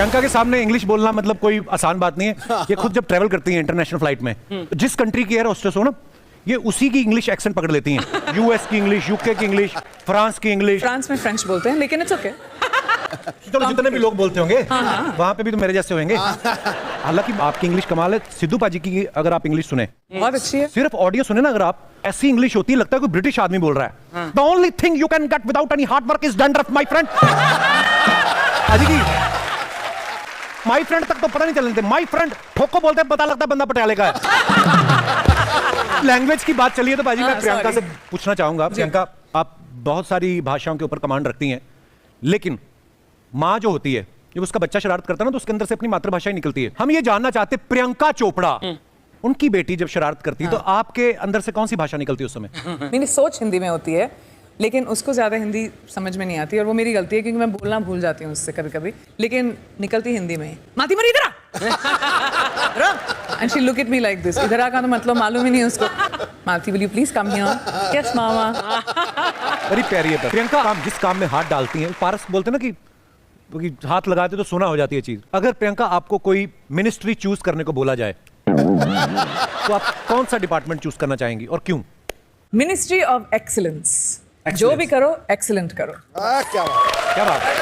प्रियंका के सामने इंग्लिश बोलना मतलब कोई आसान बात नहीं है। ये खुद जब ट्रैवल करती है इंटरनेशनल फ्लाइट में, जिस कंट्री की एयर होस्टेस हो ना, ये उसी की इंग्लिश एक्सेंट पकड़ लेती हैं। यूएस की इंग्लिश, यूके की इंग्लिश, फ्रांस की इंग्लिश। फ्रांस में फ्रेंच बोलते हैं, लेकिन इट्स ओके। चलो जितने भी लोग बोलते होंगे वहां पे भी तो मेरे जैसे होंगे। हालांकि आपकी इंग्लिश कमाल है। सिद्धू पाजी की अगर आप इंग्लिश सुने, बहुत अच्छी है। सिर्फ ऑडियो सुने ना अगर आप, ऐसी इंग्लिश होती है लगता है कोई ब्रिटिश आदमी बोल रहा है। The only thing you can get without any hard work is dandruff my friend. पाजी की माय फ्रेंड तक तो पता नहीं चलने देते। माय फ्रेंड ठोको बोलते हैं, पता लगता है बंदा पटियाले का है। लैंग्वेज की बात चली है तो बाजी मैं प्रियंका से पूछना चाहूंगा। प्रियंका, आप बहुत सारी भाषाओं के ऊपर कमांड रखती हैं, लेकिन माँ जो होती है, जब उसका बच्चा शरारत करता है ना तो उसके अंदर से अपनी मातृभाषा ही निकलती है। हम ये जानना चाहते हैं, प्रियंका चोपड़ा उनकी बेटी जब शरारत करती है तो आपके अंदर से कौन सी भाषा निकलती है उस समय? मेरी सोच हिंदी में होती है, लेकिन उसको ज़्यादा हिंदी समझ में नहीं आती, और वो मेरी गलती है क्योंकि मैं बोलना भूल जाती हूँ उससे कभी कभी, लेकिन निकलती हिंदी में ही। माती मरी इधर आ, and she look at me like this. इधर आ का तो मतलब मालूम ही नहीं उसको। Mati, will you please come here? Yes mama. बड़ी प्यारी है प्रियंका। आप जिस काम में हाथ डालती हैं, पारस बोलते हैं ना कि हाथ लगाते तो सोना हो जाती है चीज। अगर प्रियंका आपको कोई मिनिस्ट्री चूज करने को बोला जाए तो आप कौन सा डिपार्टमेंट चूज करना चाहेंगी और क्यों? Ministry of excellence. जो भी करो एक्सीलेंट करो। क्या बात है।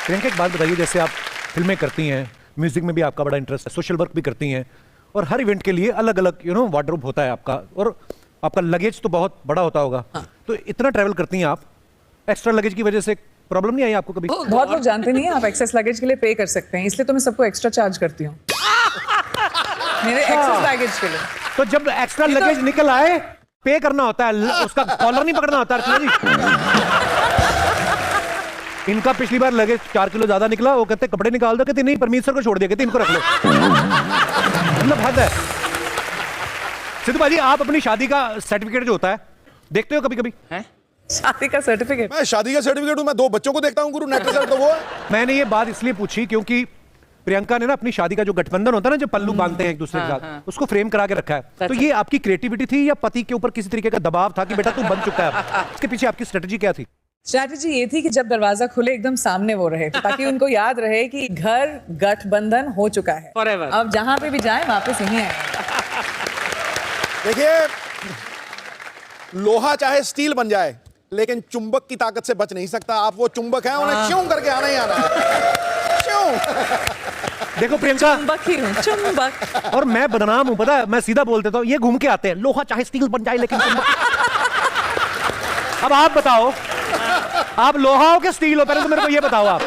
प्रियंका एक बात बताइए, जैसे आप फिल्में करती हैं, म्यूजिक में भी आपका बड़ा इंटरेस्ट है, सोशल वर्क भी करती हैं, और हर इवेंट के लिए अलग अलग वार्डरोब होता है आपका, और आपका लगेज तो बहुत बड़ा होता होगा। तो इतना ट्रैवल करती हैं आप, एक्स्ट्रा लगेज की वजह से प्रॉब्लम नहीं आई आपको कभी? बहुत लोग जानते नहीं है आप एक्सेस लगेज के लिए पे कर सकते हैं, इसलिए तो मैं सबको एक्स्ट्रा चार्ज करती हूँ मेरे एक्सेस लगेज के लिए। तो जब एक्स्ट्रा लगेज निकल आए, पे करना होता है, उसका कॉलर नहीं पकड़ना होता है जी। इनका पिछली बार लगेज 4 किलो ज्यादा निकला, वो कहते कपड़े निकाल दो, कहते नहीं परमीत सर को छोड़ दिया, कहते इनको रख लो। मतलब हद है। सिद्धू भाजी, आप अपनी शादी का सर्टिफिकेट जो होता है देखते हो कभी कभी? शादी का सर्टिफिकेट? मैं शादी का सर्टिफिकेट हूं, मैं 2 बच्चों को देखता हूं गुरु। नेट तो वो है। मैंने ये बात इसलिए पूछी क्योंकि प्रियंका ने ना अपनी शादी का जो गठबंधन होता है ना, जो पल्लू बांधते हैं एक दूसरे के साथ, उसको फ्रेम करा के रखा है। तो ये आपकी क्रिएटिविटी थी या पति के ऊपर किसी तरीके का दबाव था कि बेटा तू बन चुका है? इसके पीछे आपकी स्ट्रेटजी क्या थी? स्ट्रैटेजी ये थी कि जब दरवाजा खुले एकदम सामने वो रहे, ताकि उनको याद रहे कि घर गठबंधन हो चुका है Forever. अब जहां पे भी जाए वापस यहीं आए। देखिए, लोहा चाहे स्टील बन जाए, लेकिन चुंबक की ताकत से बच नहीं सकता। आप वो चुंबक हैं, उन्हें क्यों करके आना ही आना है। क्यों? देखो प्रियंका, चुंबक ही हूं, चुंबक। और मैं बदनाम हूं, पता है, मैं सीधा बोल देता हूं, ये घूम के आते हैं, लोहा चाहे स्टील बन जाए लेकिन अब आप बताओ, आप लोहा हो कि स्टील हो? पहले तो मेरे को ये बताओ आप।